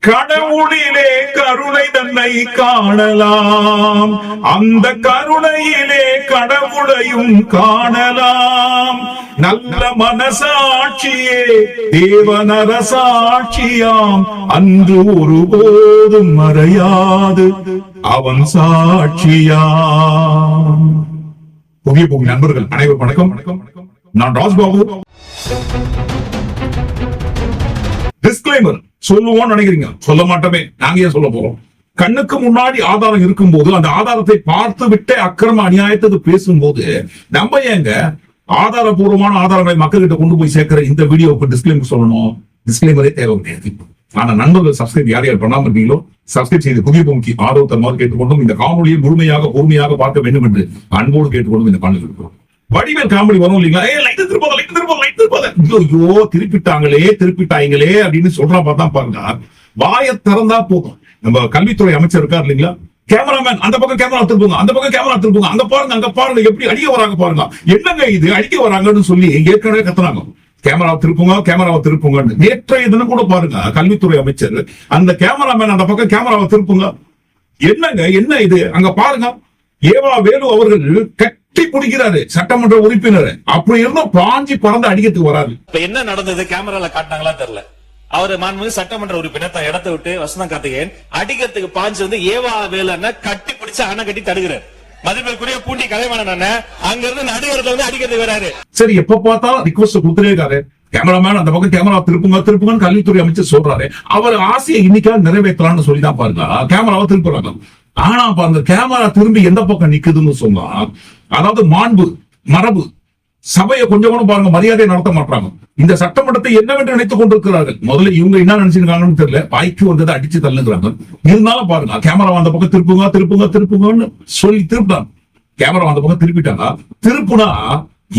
கடவுளிலே கருணை தன்னை காணலாம், அந்த கருணையிலே கடவுளையும் காணலாம். நல்ல மனசாட்சியே தேவனரசாட்சியாம், அன்று ஒருபோதும் மறையாது அவன் சாட்சியாம். புதிய புதிய நண்பர்கள் அனைவரும் வணக்கம். நான் ராஜ்பாபு. டிஸ்க்ளைமர் சொல்லுவோம் நினைக்கிறீங்க, சொல்ல மாட்டோமே. நாங்க ஏன் சொல்ல போறோம்? கண்ணுக்கு முன்னாடி ஆதாரம் இருக்கும் போது அந்த ஆதாரத்தை பார்த்து விட்டு அக்கிரம அநியாயத்துக்கு பேசும்போது நம்ம ஏங்க ஆதாரபூர்வமான ஆதாரங்களை மக்கள்கிட்ட கொண்டு போய் சேர்க்கிற இந்த வீடியோவுக்கு டிஸ்க்ளைமர் சொல்லணும்? டிஸ்க்ளைமரே தேவை கிடையாது. ஆனா நண்பர்கள் சப்ஸ்கிரைப் யார் யார் பண்ணாம இருக்கீங்களோ சப்ஸ்கிரைப் செய்து புதிய பூமிக்கு ஆதரவு கேட்டுக்கொண்டும் இந்த காணொலியை பொறுமையாக பார்க்க வேண்டும் என்று அன்போடு கேட்டுக்கொண்டும் இந்த காணொலி இருக்கிறோம். வடிவேல் காமெடி வரும் இல்லீங்களா? ஐயோ திருப்பிட்டாங்களே அப்படின்னு சொல்றா பார்த்தா பாருங்க. வாயை திறந்தா போதும். நம்ம கல்வித்துறை அமைச்சர் இருக்கார் இல்லீங்களா, கேமராமேன் அந்த பக்கம் கேமரா திருப்புங்க, அந்த பக்கம் கேமரா திருப்புங்க, அங்க பாருங்க எப்படி அடிக்க வராங்க பாருங்க, என்னங்க இது அடிக்க வராங்கன்னு சொல்லி ஏற்கனவே கத்துனாங்க. கேமராவை திருப்புங்க. நேற்றைய தினம் கூட பாருங்க, கல்வித்துறை அமைச்சர் அந்த கேமராமேன் அந்த பக்கம் கேமராவை திருப்புங்க, என்னங்க என்ன இது அங்க பாருங்க. ஏவா வேலு அவர்கள் கட்டி பிடிக்கிறாரு சட்டமன்ற உறுப்பினர். அப்படி இருந்தும் பாஞ்சி பறந்து அடிக்கிறதுக்கு வராது. இப்ப என்ன நடந்தது கேமரால காட்டினாங்களா தெரியல. அவரு மாண்புமிகு சட்டமன்ற உறுப்பினர் தான் இடத்தை விட்டு வசந்தம் கார்த்திகேயன் அடிக்கிறதுக்கு பாஞ்சு வந்து ஏவா வேலு கட்டி பிடிச்சு அணை கட்டி தடுக்கிறார். மதிப்பிற்குரிய பூண்டி கலைவாணன் அங்க இருந்து நடுவரத்துல வந்து அடிக்கிறது வராரு. சரி, எப்ப பார்த்தாலும் ரிக்வஸ்ட் கொடுத்துருக்காரு, கேமராமேன் அந்த பக்கம் கேமரா திருப்புங்க கல்வித்துறை அமைச்சர் சொல்றாரு. அவர் ஆசையை இன்னைக்கா நிறைவேற்றலாம்னு சொல்லிதான் பாருங்க கேமராவை திருப்புறாங்க. ஆனா பாருங்க, கேமரா திரும்பி எந்த பக்கம் நிக்குதுன்னு சொன்னா, அதாவது மாண்பு மரபு சபையை கொஞ்சம் கூட பாருங்க மரியாதை நடத்த மாட்டாங்க. இந்த சட்டமன்றத்தை என்னவென்று நினைத்துக் கொண்டிருக்கிறார்கள். முதல்ல இவங்க என்ன நினைச்சிருக்காங்கன்னு தெரியல, பாய்க்கு வந்ததை அடிச்சு தள்ளுங்கிறாங்க. இருந்தாலும் பாருங்க, கேமரா அந்த பக்கம் திருப்புங்கன்னு சொல்லி திருப்பிட்டாங்க. கேமரா அந்த பக்கம் திருப்புனா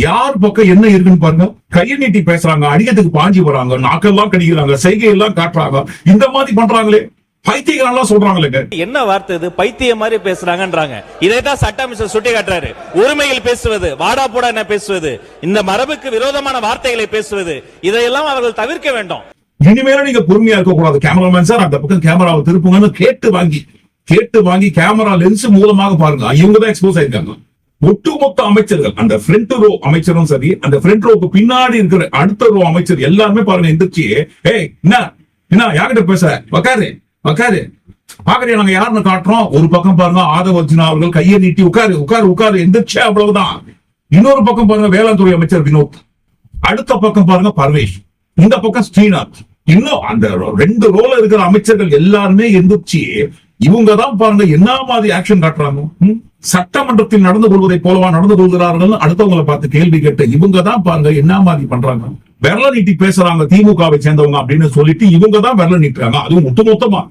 யார் பக்கம் என்ன இருக்குன்னு பாருங்க. கையை நீட்டி பேசுறாங்க, அடிக்கிறதுக்கு பாஞ்சி வராங்க, நாக்கெல்லாம் கடிக்கிறாங்க, செய்கையெல்லாம் காட்டுறாங்க. இந்த மாதிரி பண்றாங்களே, பைத்தியங்கள்லாம் சொல்றாங்களே. என்ன வார்த்தை இது? பைத்தியம் மாதிரி பேசுறாங்கன்றாங்க. இதைத்தான் சட்ட அமைச்சர் சுட்டி காட்டுறாரு. உரிமையில் பேசுவது, வாடா போடா என்ன பேசுவது, இந்த மரபுக்கு விரோதமான வார்த்தைகளை பேசுவது, இதையெல்லாம் அவர்கள் தவிர்க்க வேண்டும். இனிமேல நீங்க பொறுமையா இருக்க கூடாது. கேமராமேன் சார் அந்த பக்கம் கேமராவை திருப்புங்கன்னு கேட்டு வாங்கி கேமரா லென்ஸ் மூலமாக பாருங்க, இவங்க தான் எக்ஸ்போஸ் ஆயிருக்காங்க. ஒட்டுமொத்த அமைச்சர்கள், அந்த ஃப்ரண்ட் ரோ அமைச்சரும் சரி, அந்த ஃப்ரண்ட் ரோக்கு பின்னாடி இருக்கிற அடுத்த ரோ அமைச்சர் எல்லாருமே பாருங்க எந்திரிச்சு, ஏய் என்ன யார்கிட்ட பேச உக்காரு பாக்குறியா, நாங்க யாருன்னு காட்டுறோம். ஒரு பக்கம் பாருங்க ஆதவ அர்ஜுனா அவர்கள் கையை நீட்டி உட்காரு எந்திரிச்சு, அவ்வளவுதான். இன்னொரு பக்கம் பாருங்க வேளாண் துறை அமைச்சர் வினோத், அடுத்த பக்கம் பாருங்க பர்வேஷ், இந்த பக்கம் ஸ்ரீநாத். இன்னும் அந்த ரெண்டு ரோல இருக்கிற அமைச்சர்கள் எல்லாருமே எந்திரிச்சு இவங்க தான் பாருங்க என்ன மாதிரி ஆக்ஷன் காட்டுறாங்க. சட்டமன்றத்தில் நடந்து கொள்வதை போலவா நடந்து கொள்கிறார்கள் அடுத்தவங்களை பார்த்து கேள்வி கேட்டு இவங்க தான் பாருங்க என்ன மாதிரி பண்றாங்க. விரல நீட்டி பேசுறாங்க திமுகவை சேர்ந்தவங்க அப்படின்னு சொல்லிட்டு இவங்க தான் விரல நீட்டுறாங்க. அதுவும் ஒட்டுமொத்தமா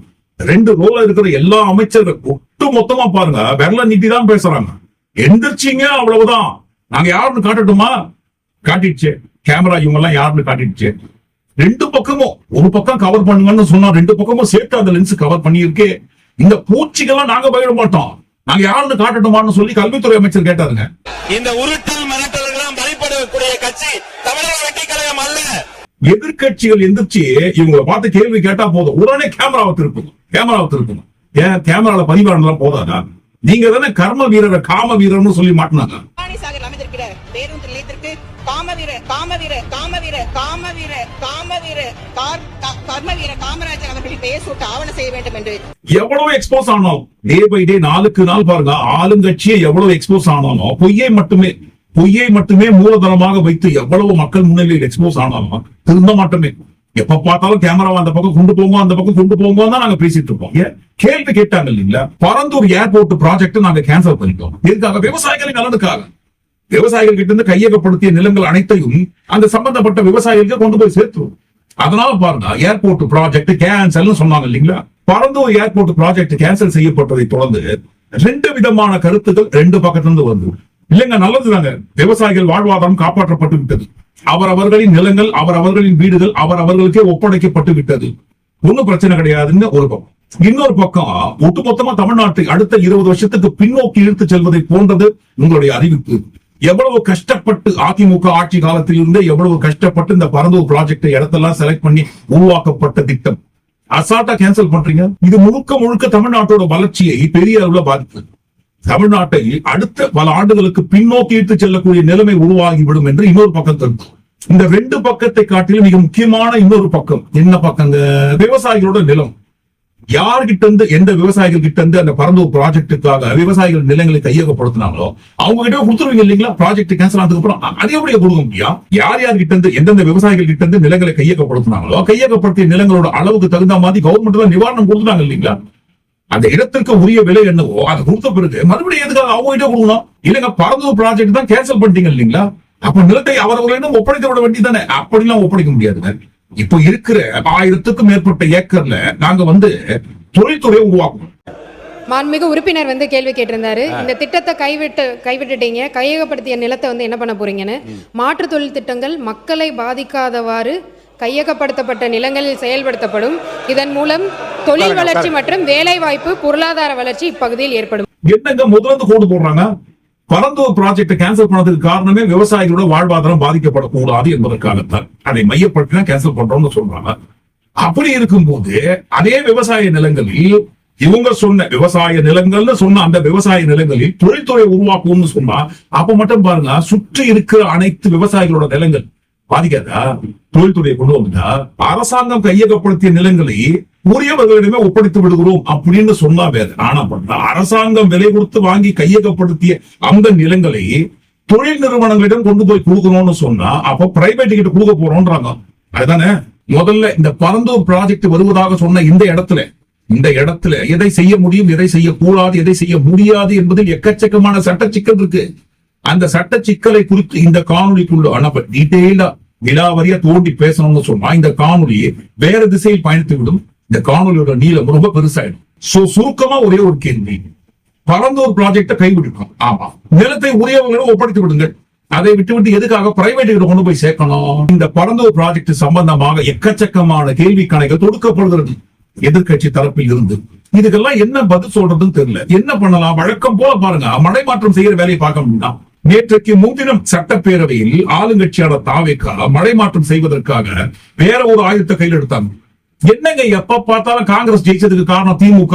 ரெண்டு ரோல இருக்கிற எல்லா அமைச்சர்கள் ஒட்டுமொத்தமா பாருங்க விரல நீட்டி தான் பேசுறாங்க. எந்திரிச்சிங்க, அவ்வளவுதான். நாங்க யாருன்னு காட்டட்டுமா? காட்டிடுச்சு கேமரா, இவங்க எல்லாம் யாருன்னு காட்டிடுச்சு. ரெண்டு பக்கமும் ஒரு பக்கம் கவர் பண்ணுங்கன்னு சொன்னா ரெண்டு பக்கமும் சேர்த்து அந்த லென்ஸ் கவர் பண்ணியிருக்கே. இந்த பூச்சிக்கெல்லாம் நாங்க பயிர மாட்டோம், நாங்க யாருன்னு காட்டட்டுமான்னு சொல்லி கல்வித்துறை அமைச்சர் கேட்டாருங்க. இந்த உருட்டல் மிரட்டல்களாம் பயப்படக்கூடிய கட்சி தமிழக வெற்றி கழகம் அல்ல. எதிர்கட்சிகள் எந்திரிச்சு இவங்களை பார்த்து கேள்வி கேட்டா போதும், உடனே கேமராவை திருப்புங்க. ஏன் கேமரால பதிவானலாம் போதாதா? நீங்க தானே கர்ம வீரரை காம வீரர்னு சொல்லி மாட்டினாங்க. எவ்வளவு எக்ஸ்போஸ் ஆனாலும் டே பை டே நாளுக்கு நாள் பாருங்க, ஆளுங்கட்சியை எவ்வளவு எக்ஸ்போஸ் ஆனாலும் பொய்யை மட்டுமே மூலதனமாக வைத்து எவ்வளவு மக்கள் முன்னிலையில் எக்ஸ்போஸ் ஆனாலும் திருந்த மாட்டோமே. எப்ப பார்த்தாலும் கேமராவை அந்த பக்கம் கொண்டு போங்க தான் நாங்க பேசிட்டு இருப்போம். கேள்வி கேட்டாங்க இல்லீங்களா, பரந்தூர் ஏர்போர்ட் ப்ராஜெக்ட் நாங்க கேன்சல் பண்ணிட்டோம். எதுக்காக? விவசாயிகளின் நலனுக்காக. விவசாயிகள் கிட்ட இருந்து கையகப்படுத்திய நிலங்கள் அனைத்தையும் அந்த சம்பந்தப்பட்ட விவசாயிகளுக்கு கொண்டு போய் சேர்த்துரும். அதனால பாருங்க, ஏர்போர்ட் ப்ராஜெக்ட் கேன்சல் சொன்னாங்க இல்லீங்களா. பரந்தூர் ஏர்போர்ட் ப்ராஜெக்ட் கேன்சல் செய்யப்பட்டதை தொடர்ந்து ரெண்டு விதமான கருத்துக்கள் ரெண்டு பக்கத்திலிருந்து வந்து, இல்லைங்க நல்லதுதாங்க, விவசாயிகள் வாழ்வாதாரம் காப்பாற்றப்பட்டு விட்டது, அவரவர்களின் நிலங்கள் அவரவர்களின் வீடுகள் அவரவர்களுக்கே ஒப்படைக்கப்பட்டு விட்டது, ஒன்னும் பிரச்சனை கிடையாதுன்னு ஒரு பக்கம். இன்னொரு பக்கம் ஒட்டுமொத்தமா தமிழ்நாட்டை அடுத்த 20 வருஷத்துக்கு பின்னோக்கி இழுத்து செல்வதை போன்றது உங்களுடைய அறிவிப்பு. எவ்வளவு கஷ்டப்பட்டு அதிமுக ஆட்சி காலத்தில் இருந்தே எவ்வளவு கஷ்டப்பட்டு இந்த பரந்தூர் ப்ராஜெக்ட் இடத்தெல்லாம் செலக்ட் பண்ணி உருவாக்கப்பட்ட திட்டம். அசால்ட்டா கேன்சல் பண்றீங்க. இது முழுக்க முழுக்க தமிழ்நாட்டோட வளர்ச்சியை பெரிய அளவுல பாதிப்பு. தமிழ்நாட்டை அடுத்த பல ஆண்டுகளுக்கு பின்னோக்கி இட்டு செல்லக்கூடிய நிலைமை உருவாகிவிடும் என்று இன்னொரு பக்கம் கருத்து. இந்த ரெண்டு பக்கத்தை காட்டிலும் மிக முக்கியமான இன்னொரு பக்கம் என்ன பக்கங்க? விவசாயிகளோட நிலம். யார்கிட்ட இருந்து, எந்த விவசாயிகள் கிட்ட இருந்து அந்த பரந்தூர் ப்ராஜெக்டுக்காக விவசாயிகள் நிலங்களை கையகப்படுத்தினாங்களோ அவங்க கிட்ட கொடுத்துருவீங்க இல்லீங்களா? ப்ராஜெக்ட் கேன்சல் ஆனதுக்கு அப்புறம் அதே எப்படியே கொடுக்க முடியும்? யார் யார் கிட்ட இருந்து, எந்தெந்த விவசாயிகள் கிட்ட இருந்து நிலங்களை கையகப்படுத்தினாங்களோ கையகப்படுத்திய நிலங்களோட அளவுக்கு தகுந்த மாதிரி கவர்மெண்ட் தான் நிவாரணம் கொடுத்துட்டாங்க இல்லீங்களா? அந்த இடத்திற்கு உரிய விலை என்னவோ அதை கொடுத்த பிறகு மறுபடியும் எதுக்காக அவங்க கிட்ட கொடுக்கணும்? இல்லைங்க, பரந்தூர் ப்ராஜெக்ட் தான் கேன்சல் பண்ணிட்டீங்க இல்லீங்களா? அப்ப நிலத்தை அவர்களிடம் ஒப்படைத்து விட வேண்டியதானே? அப்படிலாம் ஒப்படைக்க முடியாதுங்க. இப்போ இருக்கிற 1000க்கும் மேற்பட்ட ஏக்கர்ல நாங்க தொழில்துறையை உருவாக்கணும். மாண்புமிகு உறுப்பினர் கேள்வி கேட்டிருந்தாரு. இந்த திட்டத்தை கைவிட்டுட்டீங்க, கையகப்படுத்திய நிலத்தை என்ன பண்ண போறீங்கன்னு. மாற்று தொழில் திட்டங்கள் மக்களை பாதிக்காதவாறு கையகப்படுத்தப்பட்ட நிலங்களில் செயல்படுத்தப்படும். இதன் மூலம் தொழில் வளர்ச்சி மற்றும் வேலை வாய்ப்பு, பொருளாதார வளர்ச்சி இப்பகுதியில் ஏற்படும். என்னங்க முதல்ல கோடு போடுறாங்க? பரந்தூர் ப்ராஜெக்ட் கேன்சல் பண்ணதுக்கு காரணமே விவசாயிகளோட வாழ்வாதாரம் பாதிக்கப்படக்கூடாது என்பதற்காகத்தான். அதை மையப்படுத்தி கேன்சல் பண்றோம்னு சொல்றாங்க. அப்படி இருக்கும்போது அதே விவசாய நிலங்களில் இவங்க சொன்ன விவசாய நிலங்கள்னு சொன்ன அந்த விவசாய நிலங்களில் தொழில்துறை உருவாக்கும்னு சொன்னா அப்ப மட்டும் பாருங்க, சுற்றி இருக்கிற அனைத்து விவசாயிகளோட நிலங்கள் பாதிக்காதா? தொழில்துறையை கொண்டு வந்தா அரசாங்கம் கையகப்படுத்திய நிலங்களை உரியவர்களிடமே ஒப்படைத்து விடுகிறோம் அப்படின்னு சொன்னா வேறு. ஆனா அரசாங்கம் விலை கொடுத்து வாங்கி கையகப்படுத்திய அந்த நிலங்களை தொழில் நிறுவனங்களிடம் கொண்டு போய் கொடுக்கணும்னு சொன்னா அப்ப பிரைவேட் கிட்ட கொடுக்க போறோம்ன்றாங்க. அதுதானே முதல்ல இந்த பரந்தூர் ப்ராஜெக்ட் வருவதாக சொன்ன இந்த இடத்துல எதை செய்ய முடியும், எதை செய்யக்கூடாது, எதை செய்ய முடியாது என்பதில் எக்கச்சக்கமான சட்ட சிக்கல் இருக்கு. அந்த சட்ட சிக்கலை குறித்து இந்த காணொலிக்குள்ள டீட்டெயிலா விலாவரியா தோண்டி பேசணும்னு சொன்னா இந்த காணொலி வேற திசையில் பயணித்து விடும். இந்த காணொலியோட நீளம் ரொம்ப பெருசாயிடும். சுருக்கமா ஒரே ஒரு கேள்வி, பரந்தூர் ப்ராஜெக்ட கைவிடுக்கணும். ஆமா, நிலத்தை உரியவர்களிடம் ஒப்படைத்து விடுங்கள். அதை விட்டு எதுக்காக பிரைவேட் கிட்ட கொண்டு போய் சேர்க்கணும்? இந்த பரந்தூர் ப்ராஜெக்ட் சம்பந்தமாக எக்கச்சக்கமான கேள்வி கணைகள் தொடுக்கப்படுகிறது எதிர்கட்சி தரப்பில் இருந்து. இதுக்கெல்லாம் என்ன பதில் சொல்றதுன்னு தெரியல. என்ன பண்ணலாம்? வழக்கம் போல பாருங்க, மடை மாற்றம் செய்யற வேலையை பார்க்க முடியுமா? நேற்றைக்கு முன்தினம் சட்டப்பேரவையில் ஆளுங்கட்சியான தாவேகா மடை மாற்றம் செய்வதற்காக வேற ஒரு ஆயுதத்தை கையில் எடுத்தாங்க. என்னங்க எப்ப பார்த்தாலும் காங்கிரஸ் ஜெயிச்சதுக்கு காரணம் திமுக,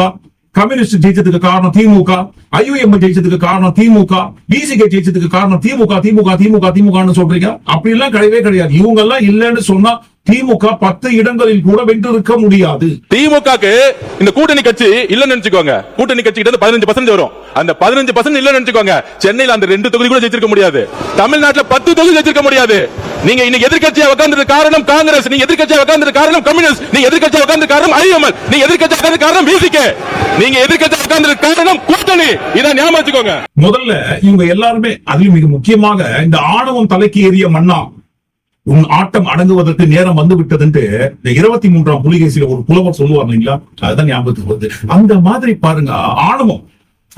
கம்யூனிஸ்ட் ஜெயிச்சதுக்கு காரணம் திமுக, ஐயுஎம் ஜெயிச்சதுக்கு காரணம் திமுக, பிசிகே ஜெயிச்சதுக்கு காரணம் திமுக திமுக திமுக திமுகன்னு சொல்றீங்க. அப்படி எல்லாம் கிடையவே கிடையாது. இவங்க எல்லாம் இல்லைன்னு சொன்னா திமுக 10 இடங்களில் கூட வென்றிருக்க முடியாது. திமுகக்கு இந்த கூட்டணி கட்சி இல்லன்னு நினைச்சுக்கோங்க. கூட்டணி கட்சி கிட்ட 15% வரும். அந்த 15% இல்லன்னு நினைச்சுக்கோங்க. சென்னையில அந்த 2 தொகுதி கூட ஜெயிச்சிருக்க முடியாது. தமிழ்நாட்டுல 10 தொகுதி ஜெயிச்சிருக்க முடியாது. நீங்க இன்னைக்கு எதிர்க்கட்சியா உட்கார்ந்தது காரணம் காங்கிரஸ், நீங்க எதிர்க்கட்சியா உட்கார்ந்தது காரணம் கம்யூனிஸ்ட், நீங்க எதிர்க்கட்சியா உட்கார்ந்தது காரணம் ஐஎம்எல், நீங்க எதிர்க்கட்சியா உட்கார்ந்தது காரணம் பிசிகே, நீங்க எதிர்க்கட்சியா உட்கார்ந்தது காரணம் கூட்டணி. இத ஞாபகம் வச்சுக்கோங்க. முதல்ல இவங்க எல்லாருமே, அதிலும் மிக முக்கியமாக இந்த ஆணவம் தலைக்கு ஏறிய மன்னா உன் ஆட்டம் அடங்குவதற்கு நேரம் வந்து விட்டது இந்த 23ஆம் புலிகேசியில ஒரு புலவர் சொல்லுவார் இல்லைங்களா? அதுதான் ஞாபகத்துக்கு வருது. அந்த மாதிரி பாருங்க, ஆணவம்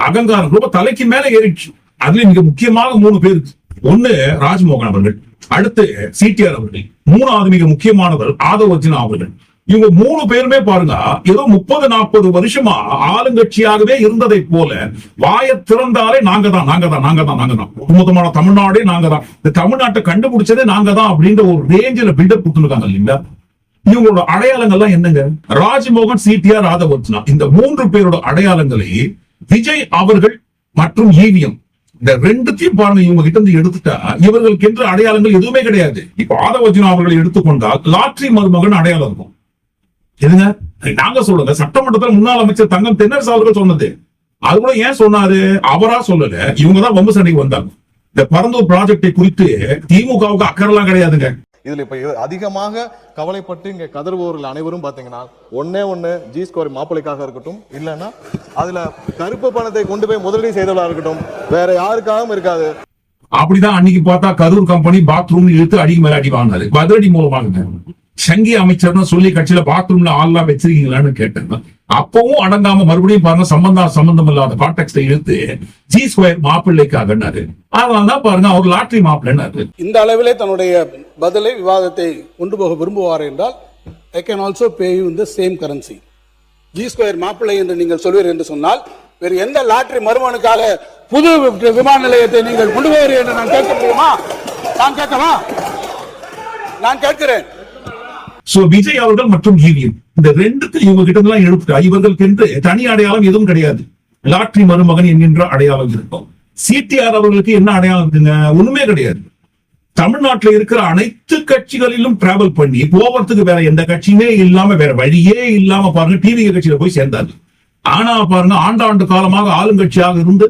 அகங்காரம் ரொம்ப தலைக்கு மேல ஏறிடுச்சு. அதுல மிக முக்கியமாக 3 பேர். ஒண்ணு ராஜ்மோகன் அவர்கள், அடுத்து சிடிஆர் அவர்கள், 3வது மிக முக்கியமானவர் ஆதவ் அர்ஜுனா அவர்கள். இவங்க 3 பேருமே பாருங்க ஏதோ 30-40 வருஷமா ஆளுங்கட்சியாகவே இருந்ததை போல வாயை திறந்தாலே நாங்க தான் ஒட்டுமொத்தமான தமிழ்நாடே நாங்க தான், இந்த தமிழ்நாட்டை கண்டுபிடிச்சதே நாங்க தான் அப்படின்ற ஒரு ரேஞ்சில பில்டப் கொடுத்துருக்காங்க இல்லைங்களா? இவங்களோட அடையாளங்கள்லாம் என்னங்க? ராஜ்மோகன், சிடிஆர், ஆதவ் அர்ஜுனா, இந்த 3 பேரோட அடையாளங்களை விஜய் அவர்கள் மற்றும் ஈவிஎம் இந்த 2த்தையும் பாருங்க. இவங்க கிட்ட இருந்து எடுத்துட்டா இவர்களுக்கு என்று அடையாளங்கள் எதுவுமே கிடையாது. இப்ப ஆதவ் அர்ஜுனா அவர்களை எடுத்துக்கொண்டால் லாட்ரி மருமகன் அடையாளம் இருக்கும். எதுங்க நாங்க சொல்லுங்க, சட்டமன்றத்தில் முன்னாள் அமைச்சர் தங்கம் தென்னரசு அவர்கள் சொன்னது. அது கூட ஏன் சொன்னாரு? அவரா சொல்லல, இவங்கதான் வம்பு சண்டைக்கு வந்தாங்க. இந்த பரந்தூர் ப்ராஜெக்டை குறித்து திமுகவுக்கு அக்கறைலாம் கிடையாதுங்க. இதுல இப்ப அதிகமாக கவலைப்பட்டு இங்க கதறுபவர்கள் அனைவரும் பாத்தீங்கன்னா ஒண்ணு ஜி ஸ்கொயர் மாப்பிளைக்காக இருக்கட்டும், இல்லைன்னா அதுல கருப்பு பணத்தை கொண்டு போய் முதலீடு செய்தவர்களா இருக்கட்டும், வேற யாருக்காகவும் இருக்காது. அப்படிதான் அன்னைக்கு பார்த்தா கரூர் கம்பெனி பாத்ரூம் இழுத்து அடிக்கு மேல அடி வாங்கினாரு. பதிலடி மூலமாக சங்கி அமைச்சர்னு சொல்லி கட்சியில பாத்ரூம்ல ஆள்லாம் வச்சிருக்கீங்களான்னு கேட்டேன். அப்பவும் அடங்காம மறுபடியும் பாருங்க, சம்பந்தம் இல்லாத கான்டெக்ஸ்ட இழுத்து ஜி ஸ்கொயர் மாப்பிள்ளைக்காக. அதனாலதான் பாருங்க அவர் லாட்டரி மாப்பிள்ளைன்னாரு. இந்த அளவிலே தன்னுடைய பதிலை விவாதத்தை கொண்டு போக விரும்புவார் என்றால் I can also pay you in the same currency. G square மாப்பிள்ளை என்று நீங்கள் சொல்வீர் என்று சொன்னால் வேறு எந்த லாட்டரி மருமகனுக்காக புது விமான நிலையத்தை நீங்கள் கொண்டு போவீர் என்று நான் கேட்க முடியுமா? நான் கேட்கிறேன். விஜய் அவர்கள் மற்றும் ஈவிஎம் இந்த ரெண்டுக்கு இவங்க கிட்ட எல்லாம் எடுத்துட்டா இவர்களுக்கு என்று தனி அடையாளம் எதுவும் கிடையாது. லாட்ரி மருமகன் என்கின்ற அடையாளம் இருக்கும். சிடிஆர் அவர்களுக்கு என்ன அடையாளம் இருக்குங்க? ஒண்ணுமே கிடையாது. தமிழ்நாட்டில் இருக்கிற அனைத்து கட்சிகளிலும் டிராவல் பண்ணி போவதுக்கு வேற எந்த கட்சியுமே இல்லாம வேற வழியே இல்லாம பாருங்க டிவி கட்சியில போய் சேர்ந்தாரு. ஆனா பாருங்க ஆண்டாண்டு காலமாக ஆளுங்கட்சியாக இருந்து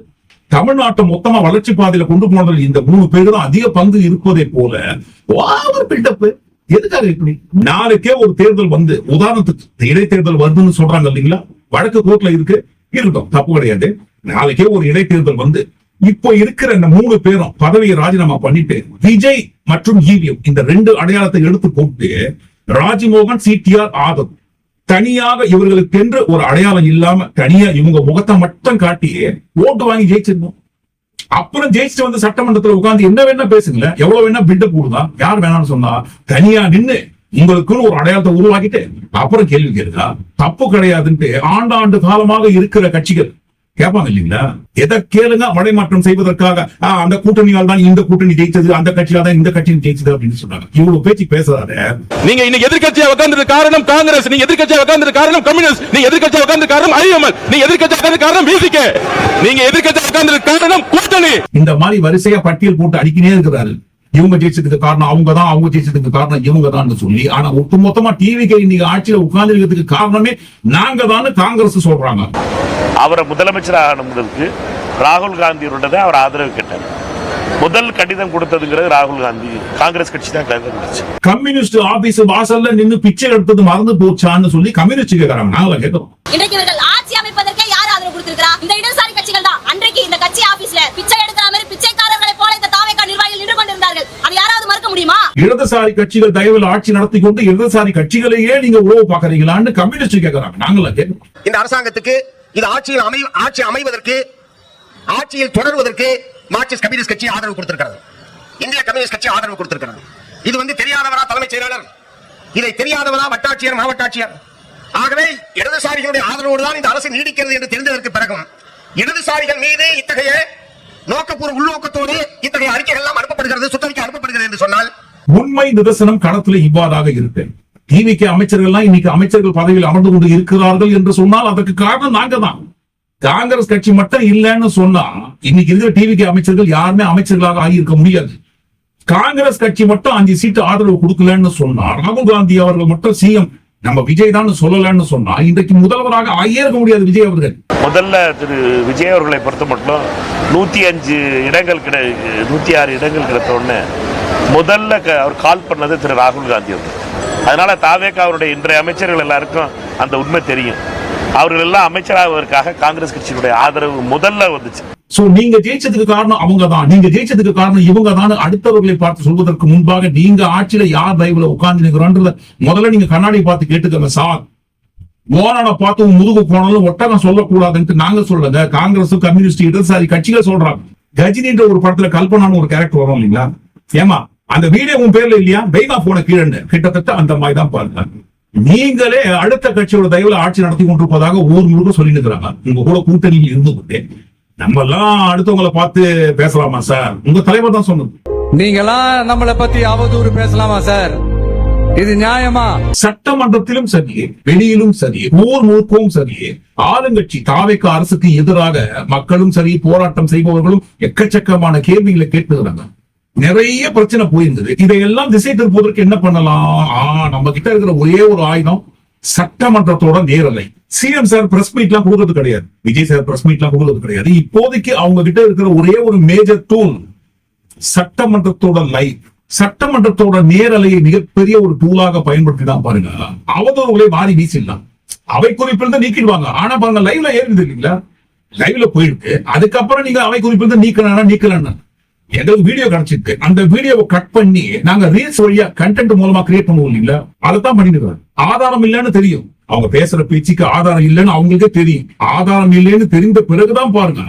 தமிழ்நாட்டை மொத்தமா வளர்ச்சி பாதையில கொண்டு போனதில் இந்த 3 பேர் தான் அதிக பங்கு இருப்பதை போல ஓவர் பில்டப். எதுக்காக இப்படி? நாளைக்கே ஒரு தேர்தல் வந்து உதாரணத்துக்கு இடைத்தேர்தல் வருதுன்னு சொல்றாங்க இல்லைங்களா, வடக்கு கோர்ட்ல இருக்கட்டும், தப்பு கிடையாது. நாளைக்கே ஒரு இடைத்தேர்தல் வந்து இப்போ இருக்கிற இந்த 3 பேரும் பதவியை ராஜினாமா பண்ணிட்டு விஜய் மற்றும் ஈவிஎம் இந்த 2 அடையாளத்தை எடுத்து போட்டு ராஜ்மோகன் சிடிஆர் ஆதவ் தனியாக இவர்களுக்கு என்று ஒரு அடையாளம் இல்லாம தனியா இவங்க முகத்தை மட்டும் காட்டி ஓட்டு வாங்கி ஜெயிச்சிருந்தோம். அப்புறம் ஜெயிச்சுட்டு வந்து சட்டமன்றத்துல உட்கார்ந்து என்ன வேணா பேசுங்களேன், எவ்வளவு வேணா பில்டப் கொடுதா, யார் வேணாம்னு சொன்னா தனியா நின்னு உங்களுக்குன்னு ஒரு அடையாளத்தை உருவாக்கிட்டு அப்புறம் கேள்வி கேளுங்க. தப்பு கிடையாதுன்ட்டு ஆண்டாண்டு காலமாக இருக்கிற கட்சிகள் கேட்பாங்க இல்லைங்களா? எதை கேளுங்க மடைமாற்றம் செய்வதற்காக அந்த கூட்டணியால் தான் இந்த கூட்டணி ஜெயிச்சது, அந்த கட்சியால் தான் இந்த கட்சி ஜெயிச்சது அப்படின்னு சொன்னாங்க. இவ்வளவு பேச்சு பேசாத. நீங்க இன்னைக்கு எதிர்க்கட்சியா உட்கார்ந்தது காரணம் காங்கிரஸ், நீங்க எதிர்க்கட்சியா உட்கார்ந்தது காரணம் கம்யூனிஸ்ட், நீங்க எதிர்க்கட்சியா உட்கார்ந்தது காரணம் ஐஎம்எல், நீங்க எதிர்க்கட்சியா உட்கார்ந்தது காரணம் விசிகே, நீங்க எதிர்க்கட்சியா உட்கார்ந்தது காரணம் கூட்டணி. இந்த மாதிரி வரிசையா பட்டியல் போட்டு அடிக்கினே இருக்கிறாரு. இவங்க ஜெயிச்சதுக்கு காரணம் அவங்க தான், அவங்க ஜெயிச்சதுக்கு காரணம் இவங்க தான் சொல்லி, ஆனா ஒட்டுமொத்தமா டிவிக்கு இன்னைக்கு ஆட்சியில உட்கார்ந்து இருக்கிறதுக்கு காரணமே நாங்க தான் காங்கிரஸ் சொல்றாங்க. அவரை முதலமைச்சர் ஆனதுக்கு ராகுல் காந்தியோட அவர் ஆதரவு கேட்டார். முதல் கடிதம் கொடுத்ததுங்கிறது ராகுல் காந்தி, காங்கிரஸ் கட்சி தான் கடிதம் கொடுத்துச்சு. கம்யூனிஸ்ட் ஆபீஸ் வாசல்ல நின்னு பிச்சை எடுத்தது மறந்து போச்சான்னு சொல்லி கம்யூனிஸ்ட் கேட்கறாங்க. நாங்கள கேட்கிறோம். இன்றைக்கு இவர்கள் ஆட்சி அமைப்பதற்கே யார் ஆதரவு கொடுத்திருக்கிறா? இந்த இடதுசாரி கட்சிகள் தான். அன்றைக்கு இந்த கட்சி ஆபீஸ்ல பிச்சை எடுக்கிற மாதிரி பிச்சைக்காரர்களை போல இந்த தாவேகா நிர்வாகிகள் நின்று கொண்டிருந்தார்கள். அது யாராவது மறுக்க முடியுமா? இடதுசாரி கட்சிகள் தயவில் ஆட்சி நடத்தி கொண்டு இடதுசாரி கட்சிகளையே நீங்க உறவு பாக்குறீங்களான்னு கம்யூனிஸ்ட் கேட்கறாங்க. நாங்கள கேட்கிறோம். இந்த அரசாங்கத்துக்கு இது ஆட்சி அமைவதற்கு, ஆட்சியில் தொடர்வதற்கு மார்க்சிஸ்ட் கம்யூனிஸ்ட் கட்சி ஆதரவு கொடுத்திருக்கிறது. இந்திய கம்யூனிஸ்ட் கட்சி ஆதரவு கொடுத்திருக்கிறது. இது தெரியாதவரா தலைமைச் செயலாளர், இதை தெரியாதவரா வட்டாட்சியர், மாவட்டாட்சியர். ஆகவே இடதுசாரிகளுடைய ஆதரவோடு தான் இந்த அரசு நீடிக்கிறது என்று தெரிந்ததற்கு பிறகும் இடதுசாரிகள் மீது இத்தகைய நோக்கப்பூர்வ உள்நோக்கத்தோடு இத்தகைய அறிக்கைகள் எல்லாம் அனுப்பப்படுகிறது, சுற்றறிக்கை அனுப்பப்படுகிறது என்று சொன்னால் உண்மை நிதர்சனம் களத்தில் இவ்வாறாக இருக்கு. டிவிக்கு அமைச்சர்கள்லாம் இன்னைக்கு அமைச்சர்கள் பதவியில் அமர்ந்து கொண்டு இருக்கிறார்கள் என்று சொன்னால் அதற்கு காரணம் நாங்க தான். காங்கிரஸ் கட்சி மட்டும் இல்லைன்னு சொன்னா இன்னைக்கு இருக்கிற டிவிக்கு அமைச்சர்கள் யாருமே அமைச்சர்களாக ஆகியிருக்க முடியாது. காங்கிரஸ் கட்சி மட்டும் 5 சீட்டு ஆதரவு கொடுக்கலன்னு சொன்னா, ராகுல் காந்தி அவர்கள் மட்டும் சிஎம் நம்ம விஜய் தான் சொல்லலன்னு சொன்னா இன்றைக்கு முதல்வராக ஆகியே இருக்க முடியாது விஜய் அவர்கள். முதல்ல திரு விஜய் அவர்களை பொறுத்த மட்டும் 105 இடங்கள் 106 இடங்கள் கிடைத்த உடனே முதல்ல அவர் கால் பண்ணது திரு ராகுல் காந்தி அவர்கள். அதனால தாவேகா அவருடைய இன்றைய அமைச்சர்கள் எல்லாருக்கும் அந்த உண்மை தெரியும். அவர்கள் எல்லாம் அமைச்சராவதற்காக காங்கிரஸ் கட்சியினுடைய ஆதரவு முதல்ல வந்துச்சு. சோ நீங்க ஜெயிச்சதுக்கு காரணம் அவங்க தான், நீங்க ஜெயிச்சதுக்கு காரணம் இவங்க தான் அடுத்தவர்களை பார்த்து சொல்வதற்கு முன்பாக நீங்க ஆட்சியில யார் தயவுல உட்கார்ந்து நிற்கிறோன்றத முதல்ல நீங்க கண்ணாடி பார்த்து கேட்டுக்கங்க சார். ஓரான பார்த்து முதுகு போனாலும் ஒட்டகம் சொல்லக்கூடாதுன்னு நாங்க சொல்லல, காங்கிரஸ் கம்யூனிஸ்ட் இடதுசாரி கட்சிகள் சொல்றாங்க. கஜினின்ற ஒரு படத்துல கல்பனான்னு ஒரு கேரக்டர் வரும் இல்லைங்களா, ஏமா அந்த வீடியோ உன் பேர்ல இல்லையா, வெய்வா போன கீழே கிட்டத்தட்ட அந்த மாதிரி தான் பாருங்க. நீங்களே அடுத்த கட்சியோட தயவுல ஆட்சி நடத்தி கொண்டிருப்பதாக ஊர் முழுக்க சொல்லி இருக்கிறாங்க. உங்க கூட கூட்டணியில் இருந்து நம்ம எல்லாம் அடுத்தவங்களை பார்த்து பேசலாமா சார்? உங்க தலைவர் தான் சொன்னது. நீங்களாம் நம்மளை பத்தி அவதூறு பேசலாமா சார்? இது நியாயமா? சட்டமன்றத்திலும் சரி, வெளியிலும் சரி, ஊர் முழுக்கவும் சரி, ஆளுங்கட்சி தாவேகா அரசுக்கு எதிராக மக்களும் சரி, போராட்டம் செய்பவர்களும் எக்கச்சக்கமான கேள்விகளை கேட்டுக்கிறாங்க. நிறைய பிரச்சனை போயிருந்தது. இதையெல்லாம் திசை திருப்புவதற்கு என்ன பண்ணலாம்? நம்ம கிட்ட இருக்கிற ஒரே ஒரு ஆயுதம் சட்டமன்றத்தோட நேரலை. சிஎம் சார் பிரஸ் மீட் எல்லாம் கொடுக்கறது கிடையாது, விஜய் சார் பிரஸ் மீட் எல்லாம் கொடுக்கறது கிடையாது. இப்போதைக்கு அவங்க கிட்ட இருக்கிற ஒரே ஒரு மேஜர் டூல் சட்டமன்றத்தோட லைவ், சட்டமன்றத்தோட நேரலையை மிகப்பெரிய ஒரு டூலாக பயன்படுத்தி தான் பாருங்க அவதூறுகளை மாறி வீசிடலாம். அவை குறிப்பிலிருந்து நீக்கிடுவாங்க. ஆனா பாருங்க லைவ்ல ஏறுது இல்லைங்களா, லைவ்ல போயிருக்கு. அதுக்கப்புறம் நீங்க அவை குறிப்பிலிருந்து நீக்கலன்னா எங்களுக்கு வீடியோ கிடைச்சிருக்கு, அந்த வீடியோவை கட் பண்ணி நாங்க ரீல்ஸ் வழியா கண்டென்ட் மூலமா கிரியேட் பண்ணுவோம் இல்லைங்களா, அதைத்தான் பண்ணிட்டு ஆதாரம் இல்லைன்னு தெரியும். அவங்க பேசுற பேச்சுக்கு ஆதாரம் இல்லைன்னு அவங்களுக்கே தெரியும். ஆதாரம் இல்லைன்னு தெரிந்த பிறகுதான் பாருங்க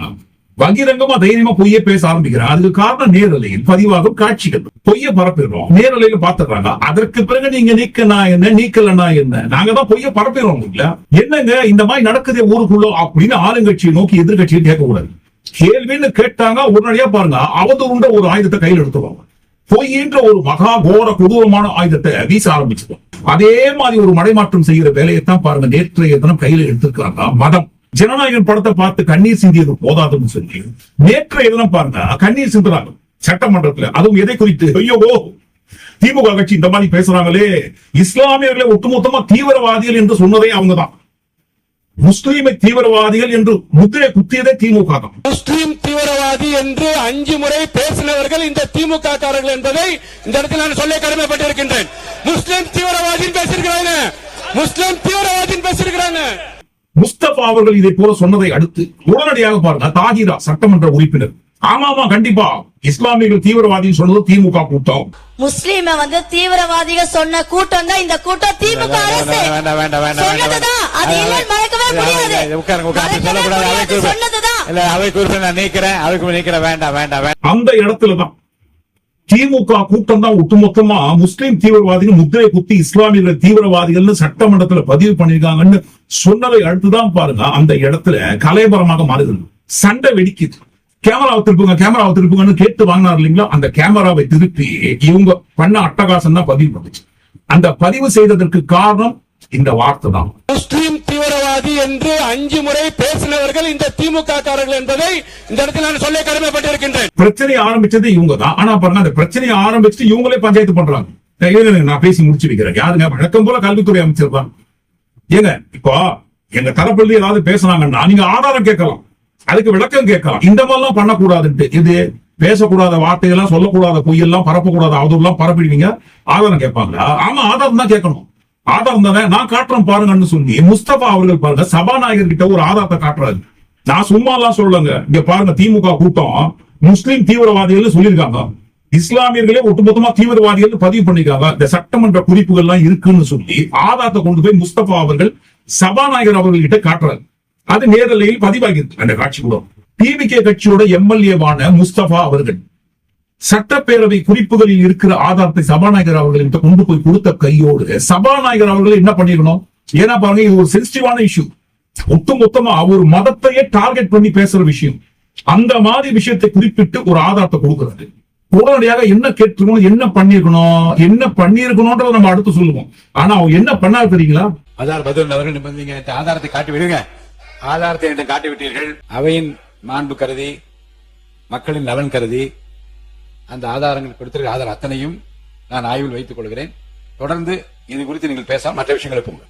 பகிரங்கமா தைரியமா பொய்ய பேச ஆரம்பிக்கிறாங்க. அதுக்கு காரணம் நேரலையில் பதிவாகும் காட்சிகள். பொய்ய பரப்பிடுறோம், நேரலையில பாத்துறாங்க. அதற்கு பிறகு நீங்க நீக்கனா என்ன, நீக்கலனா என்ன, நாங்க தான் பொய்ய பரப்பிடுறோம் இல்ல. என்னங்க இந்த மாதிரி நடக்குதே ஊருக்குள்ள அப்படின்னு ஆளுங்கட்சியை நோக்கி எதிர்கட்சியை கேட்கக்கூடாது. கேள்வின்னு கேட்டாங்க உடனடியா பாருங்க அவதூறுன்ற ஒரு ஆயுதத்தை கையில் எடுத்துருவாங்க. பொய்ன்ற ஒரு மகா கோர கொடூரமான ஆயுதத்தை வீச ஆரம்பிச்சிடும். அதே மாதிரி ஒரு மடைமாற்றம் செய்கிற வேலையைத்தான் பாருங்க நேற்றைய தினம் கையில எடுத்திருக்காங்க. மதம் ஜனநாயகன் படத்தை பார்த்து கண்ணீர் சிந்தியது போதாதுன்னு சொல்லி நேற்றைய தினம் பாருங்க கண்ணீர் சிந்துறாங்க சட்டமன்றத்துல. அதுவும் எதை குறித்து? ஐயோ திமுக கட்சி இந்த மாதிரி பேசுறாங்களே, இஸ்லாமியர்களை ஒட்டுமொத்தமா தீவிரவாதிகள் என்று சொன்னதே அவங்கதான். முஸ்லீமை தீவிரவாதிகள் என்று முத்திரை குத்தியதே திமுக தான். முஸ்லீம் தீவிரவாதி என்று 5 முறை பேசினவர்கள் இந்த திமுக காரர்கள் என்பதை இந்த இடத்தில் நான் சொல்ல கடமைப்பட்டிருக்கின்றேன். முஸ்லீம் தீவிரவாதி பேசியிருக்கிறாங்க, முஸ்லீம் தீவிரவாதி பேசியிருக்கிறாங்க. முஸ்தபா அவர்கள் இதை போல சொன்னதை அடுத்து உடனடியாக பாருங்க தாகிரா சட்டமன்ற உறுப்பினர், ஆமாமா கண்டிப்பா இஸ்லாமியர்கள் தீவிரவாதி சொன்னது திமுக கூட்டம். முஸ்லீம வந்து தீவிரவாதிகள் சொன்ன கூட்டம் தான் இந்த கூட்டம். திமுக அரசு சொன்னதுதான், அது இல்லைன்னு மறக்கவே முடியாது. அந்த இடத்துலதான் திமுக கூட்டம் தான் ஒட்டுமொத்தமா முஸ்லீம் தீவிரவாதிகள் முத்திரை குத்தி இஸ்லாமியர்கள் தீவிரவாதிகள் சட்டமன்றத்துல பதிவு பண்ணிருக்காங்கன்னு சொன்னதை அடுத்துதான் பாருங்க அந்த இடத்துல கலைபரமாக மாறுகிறது. சண்டை வெடிக்குது. கேமராவை திருப்புங்கன்னு கேட்டு வாங்கினார் இல்லைங்களா, அந்த கேமராவை திருப்பி இவங்க பண்ண அட்டகாசம் தான் பதிவு பண்ணுச்சு. அந்த பதிவு செய்ததற்கு காரணம் இந்த வார்த்தை தான். முஸ்லீம் தீவிரவாதி என்று 5 முறை பேசினவர்கள் இந்த திமுக காரர்கள் என்பதை இந்த இடத்தில் நான் சொல்ல கடமைப்பட்டிருக்கின்றேன். பிரச்சனை ஆரம்பிச்சது இவங்க தான். ஆனா பாருங்க அந்த பிரச்சனையை ஆரம்பிச்சுட்டு இவங்களே பஞ்சாயத்து பண்றாங்க. நான் பேசி முடிச்சு வைக்கிறேன். யாருங்க? வழக்கம் போல கல்வித்துறை அமைச்சர் தான். ஏங்க இப்போ எங்க தரப்பில் ஏதாவது பேசுனாங்கன்னா நீங்க ஆதாரம் கேட்கலாம், அதுக்கு விளக்கம் கேட்கலாம். இந்த மாதிரிலாம் பண்ணக்கூடாதுன்ட்டு, இது பேசக்கூடாத வார்த்தையெல்லாம் சொல்லக்கூடாத பொய்யெல்லாம் பரப்பக்கூடாத அவதெல்லாம் பரப்பிடுவீங்க, ஆதாரம் கேட்பாங்களா? ஆமா ஆதாரம் தான் கேட்கணும். ஆதாரம் தானே நான் காட்டுறேன் பாருங்கன்னு சொல்லி முஸ்தபா அவர்கள் பாருங்க சபாநாயகர் கிட்ட ஒரு ஆதாரத்தை காட்டுறாரு. நான் சும்மா எல்லாம் சொல்லலங்க, இங்க பாருங்க திமுக கூட்டம் முஸ்லீம் தீவிரவாதிகள் சொல்லியிருக்காங்க, இஸ்லாமியர்களே ஒட்டுமொத்தமா தீவிரவாதிகள் பதிவு பண்ணிருக்காங்க, இந்த சட்டமன்ற குறிப்புகள் எல்லாம் இருக்குன்னு சொல்லி ஆதாரத்தை கொண்டு போய் முஸ்தபா அவர்கள் சபாநாயகர் அவர்கள் கிட்ட காட்டுறாரு. அது நேரலையில் பதிவாகிருக்கு அந்த காட்சி கூட. டிவிகே கட்சியோட எம்எல்ஏவான முஸ்தபா அவர்கள் சட்டப்பேரவை குறிப்புகளில் இருக்கிற ஆதாரத்தை சபாநாயகர் அவர்களிட்ட கொண்டு போய் கொடுத்த கையோடு சபாநாயகர் அவர்கள் என்ன பண்ணிருக்கணும்? ஏன்னா பாருங்க இது ஒரு சென்சிட்டிவான இஷ்யூ, ஒட்டுமொத்தமா ஒரு மதத்தையே டார்கெட் பண்ணி பேசுற விஷயம். அந்த மாதிரி விஷயத்தை குறிப்பிட்டு ஒரு ஆதாரத்தை கொடுக்கிறது. உடனடியாக என்ன கேட்டிருக்கணும், என்ன பண்ணிருக்கணும்ன்றத நம்ம அடுத்து சொல்லுவோம். ஆனா அவங்க என்ன பண்ணாரு தெரியுங்களா? ஆதாரத்தை காட்டி விடுங்க, ஆதாரத்தை என்று காட்டிவிட்டீர்கள். அவையின் மாண்பு கருதி, மக்களின் நலன் கருதி அந்த ஆதாரங்கள் கொடுத்திருக்கிற ஆதாரம் அத்தனையும் நான் ஆய்வில் வைத்துக் கொள்கிறேன். தொடர்ந்து இது குறித்து நீங்கள் பேசாம மற்ற விஷயங்களை போங்க.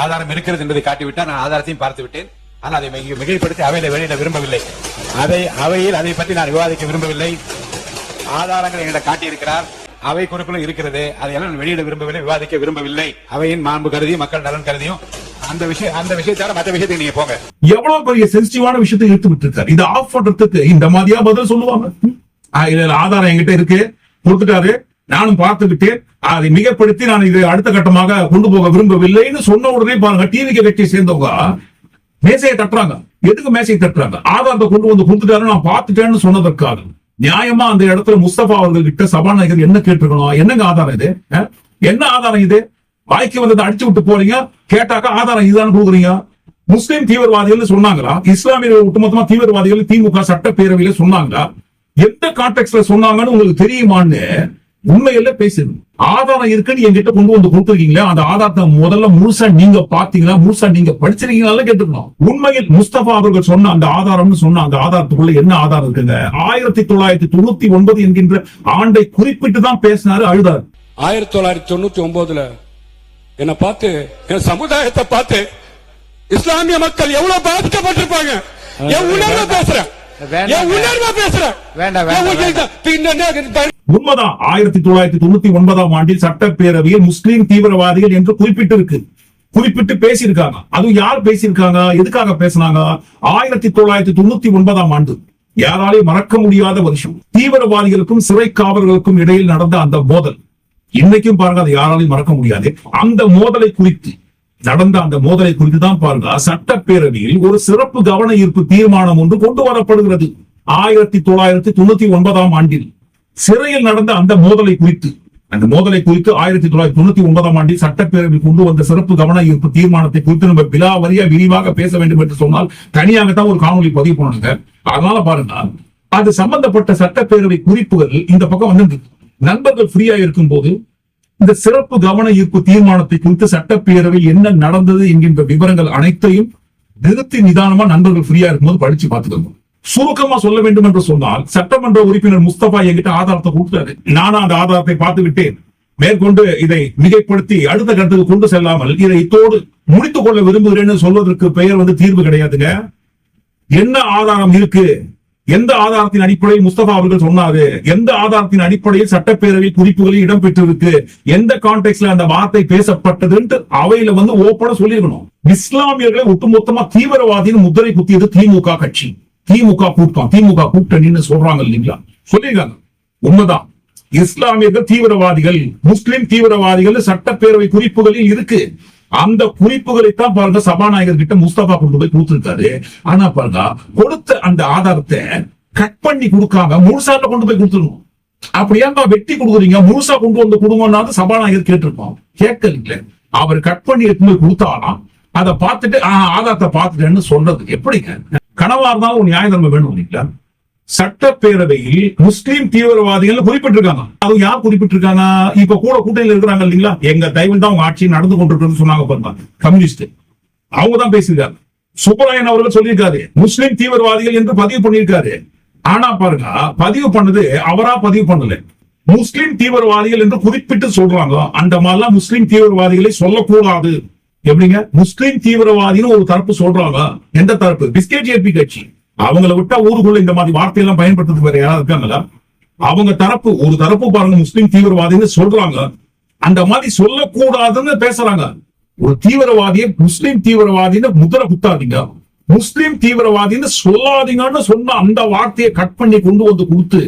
ஆதாரம் இருக்கிறது என்பதை காட்டிவிட்டால் நான் ஆதாரத்தையும் பார்த்து விட்டேன். ஆனால் அதை மிகைப்படுத்தி அவையில வெளியிட விரும்பவில்லை. அவையில் அதை பற்றி நான் விவாதிக்க விரும்பவில்லை. ஆதாரங்கள் எங்களை காட்டியிருக்கிறார், அவை குறிப்பிலும் இருக்கிறது, அதையெல்லாம் வெளியிட விரும்பவில்லை, விவாதிக்க விரும்பவில்லை. அவையின் மாண்பு கருதி, மக்கள் நலன் கருதியும் அந்த விஷயத்தால மற்ற விஷயத்தை நீங்க போங்க. எவ்வளவு பெரிய சென்சிட்டிவான விஷயத்தை எடுத்து விட்டு இருக்காரு. இதை ஆஃப் பண்றதுக்கு இந்த மாதிரியா பதில் சொல்லுவாங்க? ஆதாரம் என்கிட்ட இருக்கு, கொடுத்துட்டாரு, நானும் பார்த்துக்கிட்டேன், அதை மிகப்படுத்தி நான் இதை அடுத்த கட்டமாக கொண்டு போக விரும்பவில்லைன்னு சொன்ன உடனே பாருங்க டிவிகே கட்சியை சேர்ந்தவங்க மேசையை தட்டுறாங்க. எதுக்கு மேசையை தட்டுறாங்க? ஆதாரத்தை கொண்டு வந்து கொடுத்துட்டாரு, நான் பார்த்துட்டேன்னு சொன்னதற்காக. நியாயமா அந்த இடத்துல முஸ்தபா அவர்கள் கிட்ட சபாநாயகர் என்ன கேட்டிருக்கணும்? என்னங்க ஆதாரம் இது? என்ன ஆதாரம் இது? வாய்க்கு வந்ததை அடிச்சு விட்டு போறீங்க, கேட்டாக்கா ஆதாரம் இதுதான் கொடுக்குறீங்க. முஸ்லீம் தீவிரவாதிகள் சொன்னாங்களா? இஸ்லாமியர்கள் ஒட்டுமொத்தமா தீவிரவாதிகள் திமுக சட்டப்பேரவையில சொன்னாங்களா? எந்த கான்டெக்ட்ல சொன்னாங்கன்னு உங்களுக்கு தெரியுமான்னு உண்மையில பேசுது. ஆதாரம் இருக்குன்னு என்கிட்ட கொண்டு வந்து கொடுத்துருக்கீங்களா? அந்த ஆதாரத்தை முதல்ல முழுசா நீங்க பாத்தீங்களா, முழுசா நீங்க படிச்சிருக்கீங்களா கேட்டுக்கணும். உண்மையில் முஸ்தபா அவர்கள் சொன்ன அந்த ஆதாரம்னு சொன்ன அந்த ஆதாரத்துக்குள்ள என்ன ஆதாரம் இருக்குங்க? 1999 என்கின்ற ஆண்டை குறிப்பிட்டு தான் பேசினாரு, அழுதாரு. 1999 என்ன பார்த்து, என் சமுதாயத்தை பார்த்து இஸ்லாமிய மக்கள் எவ்வளவு பாதிக்கப்பட்டிருப்பாங்க. என் உணர்வை பேசுறேன், உண்மைதான். 1999 ஆண்டில் சட்டப்பேரவையில் முஸ்லீம் தீவிரவாதிகள் என்று குறிப்பிட்டு பேசியிருக்காங்க. அதுவும் யார் பேசியிருக்காங்க, எதுக்காக பேசினாங்க? 1999 ஆண்டு யாராலையும் மறக்க முடியாத வருஷம். தீவிரவாதிகளுக்கும் சிறை காவலர்களுக்கும் இடையில் நடந்த அந்த மோதல் இன்னைக்கும் பாருங்க, அதை யாராலையும் மறக்க முடியாது. அந்த மோதலை குறித்து தான் பாருங்க சட்டப்பேரவையில் ஒரு சிறப்பு கவன ஈர்ப்பு தீர்மானம் ஒன்று கொண்டு வரப்படுகிறது. 1999 ஆண்டில் சிறையில் நடந்த அந்த மோதலை குறித்து 1999 ஆண்டில் சட்டப்பேரவையில் கொண்டு வந்த சிறப்பு கவன ஈர்ப்பு தீர்மானத்தை குறித்து நம்ம விரிவாக பேச வேண்டும் என்று சொன்னால் தனியாகத்தான் ஒரு காணொலி பதிவு பண்ணுங்க. அதனால பாருங்க அது சம்பந்தப்பட்ட சட்டப்பேரவை குறிப்புகள் இந்த பக்கம் வந்து நண்பர்கள் ஃப்ரீயா இருக்கும்போது இந்த சிறப்பு கவன ஈர்ப்பு தீர்மானத்தை குறித்து சட்டப்பேரவையில் என்ன நடந்தது என்கின்ற விவரங்கள் அனைத்தையும் நிறுத்தி நிதானமா நண்பர்கள் ஃப்ரீயா இருக்கும்போது படிச்சு பார்த்துக்கோங்க. சுருக்கமா சொல்ல வேண்டும் என்று சொன்னால், சட்டமன்ற உறுப்பினர் முஸ்தபா என்கிட்ட ஆதாரத்தை கொடுத்தாரு. நானும் அந்த ஆதாரத்தை பார்த்து விட்டேன். மேற்கொண்டு இதை மிகைப்படுத்தி அடுத்த கட்டத்துக்கு கொண்டு செல்லாமல் இதை இத்தோடு முடித்துக் கொள்ள விரும்புகிறேன்னு சொல்வதற்கு பெயர் தீர்வு கிடையாதுங்க. என்ன ஆதாரம் இருக்கு, எந்த ஆதாரத்தின் அடிப்படையில் முஸ்தபா அவர்கள் சொன்னாரு, எந்த ஆதாரத்தின் அடிப்படையில் சட்டப்பேரவை குறிப்புகளில் இடம்பெற்றிருக்கு, எந்த கான்டெக்ட்ல அந்த வார்த்தை பேசப்பட்டதுன்னு அவையில ஓப்பனா சொல்லிருக்கணும். இஸ்லாமியர்களை ஒட்டுமொத்தமா தீவிரவாதின்னு முத்திரை குத்தியது திமுக கட்சி, திமுக கூட்டம், திமுக கூட்டணின்னு சொல்றாங்க இல்லைங்களா, சொல்லிருக்காங்க. உண்மைதான். இஸ்லாமியர்கள் தீவிரவாதிகள், முஸ்லிம் தீவிரவாதிகள் சட்டப்பேரவை குறிப்புகளில் இருக்கு. அந்த குறிப்புகளைத்தான் பாருங்க சபாநாயகர் கிட்ட முஸ்தபா கொண்டு போய் கொடுத்திருக்காரு. ஆனா பாருங்க, கொடுத்த அந்த ஆதாரத்தை கட் பண்ணி கொடுக்காம முழுசால கொண்டு போய் கொடுத்துருவோம். அப்படியா வெட்டி கொடுக்குறீங்க, முழுசா கொண்டு வந்து கொடுங்கன்னு சபாநாயகர் கேட்டிருப்போம். கேட்கல. அவர் கட் பண்ணி எடுத்து போய் கொடுத்தாலாம். அதை பார்த்துட்டு ஆதாரத்தை பார்த்துட்டேன்னு சொல்றது எப்படிங்க? கனவா இருந்தாலும் ஒரு நியாய தர்மம் வேணும் இல்லைங்களா? சட்டப்பேரவையில் முஸ்லீம் தீவிரவாதிகள் குறிப்பிட்டிருக்காங்க. அது யார் குறிப்பிட்டிருக்காங்க? இப்ப கூட கூட்டணியில் இருக்கிறாங்க இல்லீங்களா, எங்க தயவில் தான் அவங்க ஆட்சி நடந்து கொண்டிருக்கிறது சொன்னாங்க பாருங்க, கம்யூனிஸ்ட். அவங்க தான் பேசியிருக்காங்க. சுப்பராயன் அவர்கள் சொல்லியிருக்காரு முஸ்லீம் தீவிரவாதிகள் என்று பதிவு பண்ணியிருக்காரு. ஆனா பாருங்க, பதிவு பண்ணது அவரா பதிவு பண்ணல, முஸ்லிம் தீவிரவாதிகள் என்று குறிப்பிட்டு சொல்றாங்க. அந்த மாதிரிலாம் முஸ்லிம் தீவிரவாதிகளை சொல்லக்கூடாது. எப்படிங்க முஸ்லிம் தீவிரவாதின்னு ஒரு தரப்பு சொல்றாங்க. எந்த தரப்பு? பிஸ்கெட் ஏபி கட்சி. அவங்களை விட்டா ஊருக்குள்ள இந்த மாதிரி வார்த்தையெல்லாம் பயன்படுத்துறதுக்கு வேற யாராவது இருக்காங்களா? அவங்க தரப்பு, ஒரு தரப்பு பாருங்க முஸ்லிம் தீவிரவாதின்னு சொல்றாங்க. அந்த மாதிரி சொல்லக்கூடாதுன்னு பேசுறாங்க. ஒரு தீவிரவாதியை முஸ்லிம் தீவிரவாதின்னு முத்திரை குத்தாதீங்க, முஸ்லிம் தீவிரவாதின்னு சொல்லாதீங்கன்னு சொன்ன அந்த வார்த்தையை கட் பண்ணி கொண்டு வந்து கொடுத்து,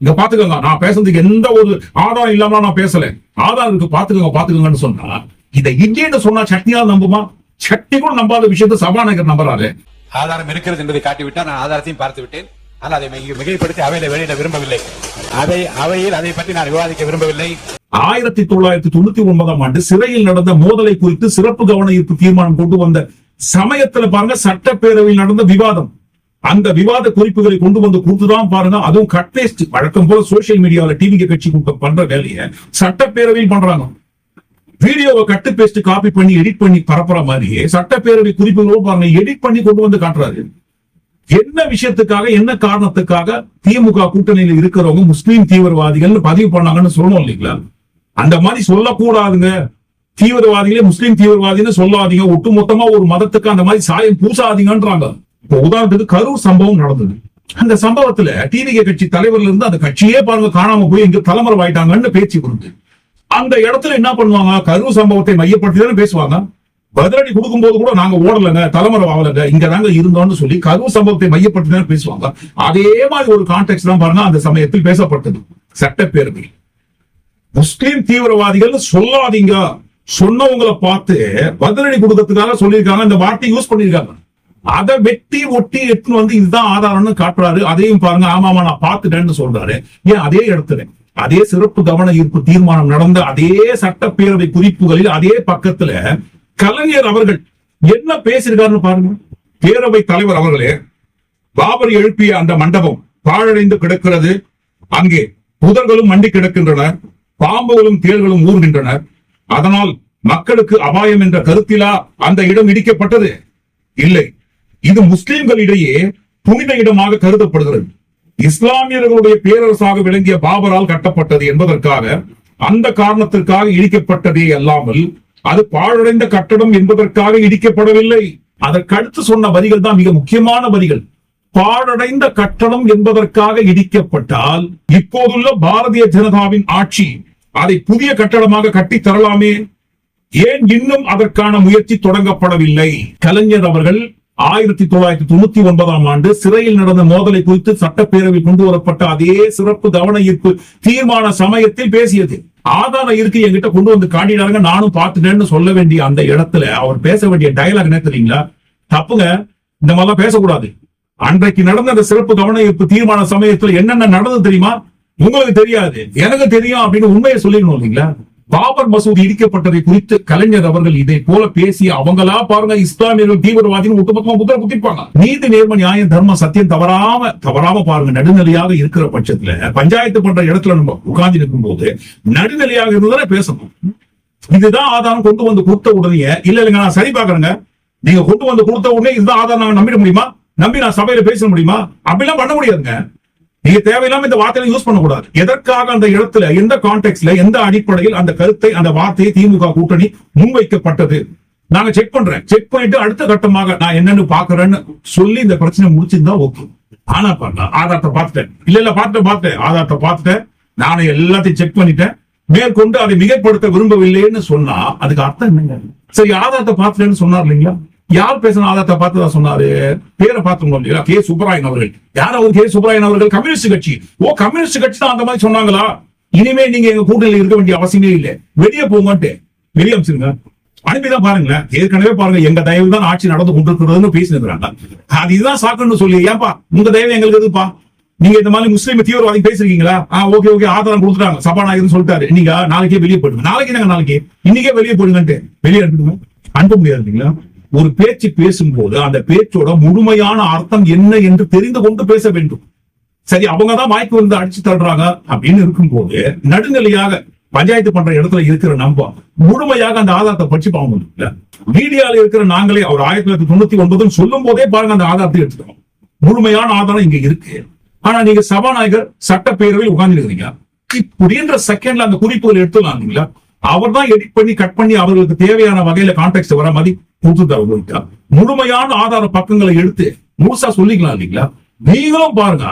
இங்க பாத்துக்கோங்க, நான் பேசுறதுக்கு எந்த ஒரு ஆதாரம் இல்லாம நான் பேசல, ஆதாரம் இருக்கு பாத்துக்கோங்கன்னு சொன்னா, இதை இந்தியன்னு சொன்னா சட்னியால் நம்புமா? சட்னி கூட நம்பாத விஷயத்தை சபாநாயகர் நம்புறாரு. ஆதாரம் இருக்கிறது என்பதை காட்டிவிட்டால் நான் ஆதாரத்தையும் பார்த்து விட்டேன். ஆனால் அதை மிகைப்படுத்தி அவையில வெளியிட விரும்பவில்லை. அவையில் அதை பற்றி நான் விவாதிக்க விரும்பவில்லை. 1999ஆம் ஆண்டு சிறையில் நடந்த மோதலை குறித்து சிறப்பு கவன ஈர்ப்பு தீர்மானம் கொண்டு வந்த சமயத்துல பாருங்க, சட்டப்பேரவையில் நடந்த விவாதம், அந்த விவாத குறிப்புகளை கொண்டு வந்து கொடுத்துதான் பாருங்க. அதுவும் கட் பேஸ்ட், வழக்கம் போல சோசியல் மீடியாவில் டிவி கட்சி பண்ற வேலையை சட்டப்பேரவையில் பண்றாங்க. வீடியோவை கட்டு பேஸ்ட் காப்பி பண்ணி எடிட் பண்ணி பரப்புற மாதிரியே சட்டப்பேரவை குறிப்புகளோடு பாருங்க எடிட் பண்ணி கொண்டு வந்து காட்டுறாரு. என்ன விஷயத்துக்காக, என்ன காரணத்துக்காக திமுக கூட்டணியில் இருக்கிறவங்க முஸ்லீம் தீவிரவாதிகள் பதிவு பண்ணாங்கன்னு சொல்லணும் இல்லைங்களா? அந்த மாதிரி சொல்லக்கூடாதுங்க. தீவிரவாதிகளே முஸ்லீம் தீவிரவாதின்னு சொல்லாதீங்க, ஒட்டுமொத்தமா ஒரு மதத்துக்கு அந்த மாதிரி சாயம் பூசாதீங்கன்றாங்க. இப்போ உதாரணத்துக்கு கரூர் சம்பவம் நடந்தது. அந்த சம்பவத்துல டிவிகே கட்சி தலைவர்ல இருந்து அந்த கட்சியே பாருங்க காணாம போய் இங்க தலைமுறை ஆயிட்டாங்கன்னு பேச்சு கொடுத்து, அந்த இடத்துல என்ன பண்ணுவாங்க, கரூர் சம்பவத்தை மையப்படுத்தி தானே பேசுவாங்க. பதிலடி கொடுக்கும் போது கூட நாங்க ஓடலங்க, தலைமுறை ஆகலங்க, இங்க நாங்க இருந்தோம்னு சொல்லி கரூர் சம்பவத்தை மையப்படுத்தி தானே பேசுவாங்க. அதே மாதிரி ஒரு கான்டெக்ட் தான் பாருங்க அந்த சமயத்தில் பேசப்பட்டது சட்டப்பேரவை. முஸ்லிம் தீவிரவாதிகள் சொல்லாதீங்க, சொன்னவங்களை பார்த்து பதிலடி கொடுக்கறதுக்காக சொல்லியிருக்காங்க, இந்த வார்த்தை யூஸ் பண்ணிருக்காங்க. அதை வெட்டி ஒட்டி எடுத்துன்னு வந்து இதுதான் ஆதாரம்னு காட்டுறாரு. அதையும் பாருங்க, ஆமாமா நான் பார்த்துட்டேன்னு சொல்றாரு. ஏன் அதே இடத்துல அதே சிறப்பு கவன ஈர்ப்பு தீர்மானம் நடந்த அதே சட்டப்பேரவை குறிப்புகளில் அதே பக்கத்துல கலைஞர் அவர்கள் என்ன பேசியிருக்காருன்னு பாருங்க. பேரவை தலைவர் அவர்களே, பாபர் எழுப்பிய அந்த மண்டபம் பாழடைந்து கிடக்கிறது, அங்கே புதர்களும் மண்டி கிடக்கின்றன, பாம்புகளும் தேள்களும் ஊர்கின்றன, அதனால் மக்களுக்கு அபாயம் என்ற கருத்திலா அந்த இடம் இடிக்கப்பட்டது? இல்லை, இது முஸ்லிம்களிடையே புனித இடமாக கருதப்படுகிறது. இஸ்லாமியர்களுடைய பேரரசாக விளங்கிய பாபரால் கட்டப்பட்டது என்பதற்காக, அந்த காரணத்திற்காக இடிக்கப்பட்டதே அல்லாமல் அது பாழடைந்த கட்டடம் என்பதற்காக இடிக்கப்படவில்லை. அதற்கடுத்து சொன்ன வரிகள் தான் மிக முக்கியமான வரிகள். பாழடைந்த கட்டடம் என்பதற்காக இடிக்கப்பட்டால் இப்போதுள்ள பாரதிய ஜனதாவின் ஆட்சி அதை புதிய கட்டடமாக கட்டி தரலாமே, ஏன் இன்னும் அதற்கான முயற்சி தொடங்கப்படவில்லை? கலைஞர் அவர்கள் 1999ஆம் ஆண்டு சிறையில் நடந்த மோதலை குறித்து சட்டப்பேரவையில் கொண்டு வரப்பட்ட அதே சிறப்பு கவன ஈர்ப்பு தீர்மான சமயத்தில் பேசியது. ஆதாரம் இருக்கு, என்கிட்ட கொண்டு வந்து காட்டினாருங்க, நானும் பார்த்துட்டேன்னு சொல்ல வேண்டிய அந்த இடத்துல அவர் பேச வேண்டிய டயலாக் என்ன தெரியுங்களா? தப்புங்க, இந்த மாதிரிலாம் பேசக்கூடாது. அன்றைக்கு நடந்த அந்த சிறப்பு கவன ஈர்ப்பு தீர்மான சமயத்துல என்னென்ன நடந்தது தெரியுமா? உங்களுக்கு தெரியாது, எனக்கு தெரியும் அப்படின்னு உண்மையை சொல்லிடணும் இல்லைங்களா? பாபர் மசூதி இடிக்கப்பட்டதை குறித்து கலைஞர் அவர்கள் இதை போல பேசி அவங்களா பாருங்க இஸ்லாமியர்கள் தீவிரவாதின்னு ஒட்டுமொத்தமா முத்திர குத்திப்பாங்க. நீதி நேர்ம நியாயம் தர்மம் சத்தியம் தவறாம பாருங்க. நடுநிலையாக இருக்கிற பட்சத்துல பஞ்சாயத்து பண்ற இடத்துல நம்ம உட்கார்ந்து இருக்கும் போது நடுநிலையாக இருந்ததானே பேசணும். இதுதான் ஆதாரம் கொண்டு வந்து கொடுத்த உடனே இல்லைங்க நான் சரி பாக்குறேங்க, நீங்க கொண்டு வந்து கொடுத்த உடனே இதுதான் ஆதாரம் நான் நம்பிட முடியுமா, நம்பி நான் சபையில பேச முடியுமா? அப்படிலாம் பண்ண முடியாதுங்க. நீங்க தேவையில்லாம இந்த வார்த்தையை யூஸ் பண்ணக்கூடாது. எதற்காக அந்த இடத்துல எந்த கான்டெக்ட்ல எந்த அடிப்படையில் அந்த கருத்தை அந்த வார்த்தையை திமுக கூட்டணி முன்வைக்கப்பட்டது நாங்க செக் பண்றேன். செக் பண்ணிட்டு அடுத்த கட்டமாக நான் என்னன்னு பாக்குறேன்னு சொல்லி இந்த பிரச்சனை முடிச்சிருந்தா ஓகே. ஆனா பாருங்க ஆதாரத்தை பார்த்துட்டேன், இல்ல பார்த்தேன் ஆதாரத்தை பார்த்துட்டேன், நானே எல்லாத்தையும் செக் பண்ணிட்டேன், மேற்கொண்டு அதை மிகைப்படுத்த விரும்பவில்லைன்னு சொன்னா அதுக்கு அர்த்தம் என்னங்க? சரி ஆதாரத்தை பார்த்துட்டேன்னு சொன்னார் இல்லைங்களா, யார் பேசின ஆதாரத்தை பார்த்துதான் சொன்னாரு? பேரை பார்த்துக்கணும் இல்லையா, கே சுப்பராயன் அவர்கள். யார் அவர்? கே சுப்பராயன் அவர்கள் கம்யூனிஸ்ட் கட்சி. கம்யூனிஸ்ட் கட்சி தான் அந்த மாதிரி சொன்னாங்களா? இனிமே நீங்க எங்க கூட்டணியில் இருக்க வேண்டிய அவசியமே இல்லை, வெளியே போங்கன்ட்டு வெளியே அமைச்சிருங்க. அனுப்பிதான் பாருங்களேன். ஏற்கனவே பாருங்க எங்க தயவு தான் ஆட்சி நடந்து கொண்டிருக்கிறதுன்னு பேசினுக்கிறாங்க. அது இதுதான் சாக்குன்னு சொல்லி ஏன்பா உங்க தயவு எங்களுக்கு எதுப்பா? நீங்க இந்த மாதிரி முஸ்லீம் தீவிரவாதி பேசுறீங்களா? ஓகே ஆதாரம் கொடுத்துட்டாங்க, சபாநாயகர் சொல்லிட்டாரு, நீங்க நாளைக்கே வெளியே போயிடுங்க. நாளைக்கு இன்னைக்கே வெளியே போயிடுங்கன்ட்டு வெளியே அனுப்பிடுங்க. அனுப்ப முடியாது இல்லைங்களா? ஒரு பேச்சு பேசும்போது அந்த பேச்சோட முழுமையான அர்த்தம் என்ன என்று தெரிந்து கொண்டு பேச வேண்டும். சரி அவங்கதான் வாய்ப்பு வந்து அடிச்சு தள்ளுறாங்க அப்படின்னு இருக்கும்போது நடுநிலையாக பஞ்சாயத்து பண்ற இடத்துல இருக்கிற நம்ம முழுமையாக அந்த ஆதாரத்தை பற்றி பாவம் மீடியால இருக்கிற நாங்களே அவர் 1999 சொல்லும் போதே பாருங்க அந்த ஆதாரத்தை எடுத்துக்கணும். முழுமையான ஆதாரம் இங்க இருக்கு. ஆனா நீங்க சபாநாயகர் சட்டப்பேரவையில் உட்கார்ந்து இருக்கிறீங்க, இப்படின்ற செகண்ட்ல அந்த குறிப்புகள் எடுத்துலாம் இல்லைங்களா? அவர் தான் எடிட் பண்ணி கட் பண்ணி அவர்களுக்கு தேவையான வகையில கான்டெக்ட் வர மாதிரி கொடுத்துட்டாரு. முழுமையான ஆதார பக்கங்களை எடுத்து முழுசா சொல்லிக்கலாம் இல்லைங்களா? நீங்களும் பாருங்க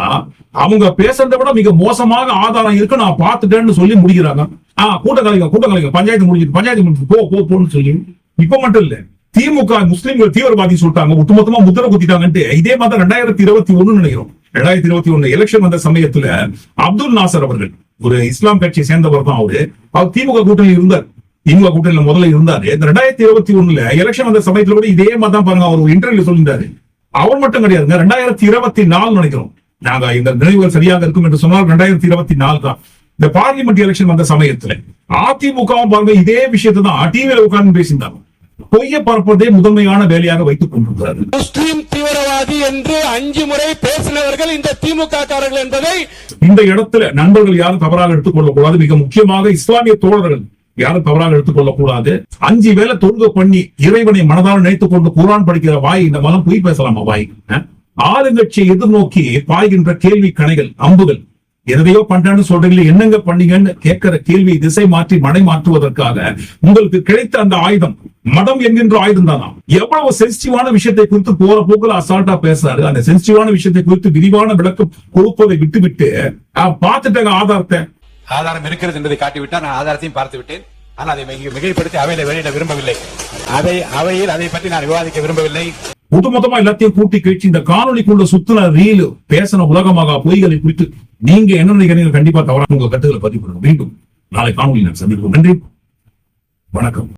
அவங்க பேசுறதை விட மிக மோசமாக ஆதாரம் இருக்கு நான் பார்த்துட்டேன்னு சொல்லி முடிக்கிறாங்க. கூட்டக்கலைங்க பஞ்சாயத்து முடிஞ்சிட்டு போன்னு சொல்லி. இப்ப மட்டும் இல்ல, திமுக முஸ்லிம்கள் தீவிரவாதி சொல்லிட்டாங்க, ஒட்டுமொத்தமா முத்திர குத்திட்டாங்கன்ட்டு இதே மாதிரி 2021 நினைக்கிறோம். 2021 எலெக்ஷன் வந்த சமயத்துல அப்துல் நாசர் அவர்கள் ஒரு இஸ்லாம் கட்சியை சேர்ந்தவர் தான். அவர் திமுக கூட்டணியில் இருந்தார், திமுக கூட்டணியில முதல்ல இருந்தாரு. இந்த 2021 எலெக்ஷன் வந்த சமயத்துல கூட இதே மாதிரி தான் பாருங்க அவர் ஒரு இன்டர்வியூ சொல்லியிருந்தாரு. அவர் மட்டும் கிடையாதுங்க, 2024 நினைக்கிறோம், நாங்க இந்த நினைவுகள் சரியாக இருக்கும் என்று சொன்னால் 2024 தான் இந்த பார்லிமெண்ட் எலெக்ஷன் வந்த சமயத்துல அதிமுகவும் பாருங்க இதே விஷயத்தை தான் டிவியில உட்கார்ந்து பேசியிருந்தாங்க. பொய்ய பரப்புவதே முதன்மையான வேலையாக வைத்துக் கொண்டிருக்கிறார். முஸ்லிம் தீவிரவாதி என்று 5 முறை பேசினவர்கள் இந்த திமுக காரர்கள் என்பதை இந்த இடத்துல நண்பர்கள் யாரும் தவறாக எடுத்துக் கொள்ளக்கூடாது. மிக முக்கியமாக இஸ்லாமிய தோழர்கள் யாரும் தவறாக எடுத்துக் கொள்ளக்கூடாது. 5 வேளை தொழுகை பண்ணி இறைவனை மனதால் நினைத்துக் கொண்டு குர்ஆன் படிக்கிற வாய் இந்த மனம் பொய் பேசலாமா? வாய் ஆளுங்கட்சியை எதிர்நோக்கி பாய்கின்ற கேள்வி கணைகள் அம்புகள் எதையோ பண்றேன்னு சொல்றீங்களே, என்னங்க பண்ணீங்கன்னு கேட்கிற கேள்வியை திசை மாற்றி மடை மாற்றுவதற்காக உங்களுக்கு கிடைத்த அந்த ஆயுதம் மதம் என்கின்ற ஆயுதம் தானா? எவ்வளவு சென்சிட்டிவான விஷயத்தை குறித்து போற போக்குல அசால்ட்டா பேசுறாரு. அந்த சென்சிட்டிவான விஷயத்தை குறித்து விரிவான விளக்கம் கொடுப்பதை விட்டுவிட்டு பார்த்துட்டாங்க ஆதாரம் இருக்கிறது என்பதை காட்டிவிட்டார். நான் ஆதாரத்தையும் பார்த்து விட்டேன். ஆனால் அதை மிகைப்படுத்தி அவையில வெளியிட விரும்பவில்லை. அவையில் அதை பற்றி நான் விவாதிக்க விரும்பவில்லை. ஒட்டுமொத்தமா எல்லாத்தையும் கூட்டி கழிச்சு இந்த காணொலிக்குள்ள சுத்தின ரீல் பேசின உலகமாக பொய்களை குறித்து நீங்க என்ன நினைக்கிறீங்க? கண்டிப்பா தவறான உங்க கருத்துக்களை பதிவு பண்ணுங்க. மீண்டும் நாளை காணொலி நான் சந்திப்போம். நன்றி, வணக்கம்.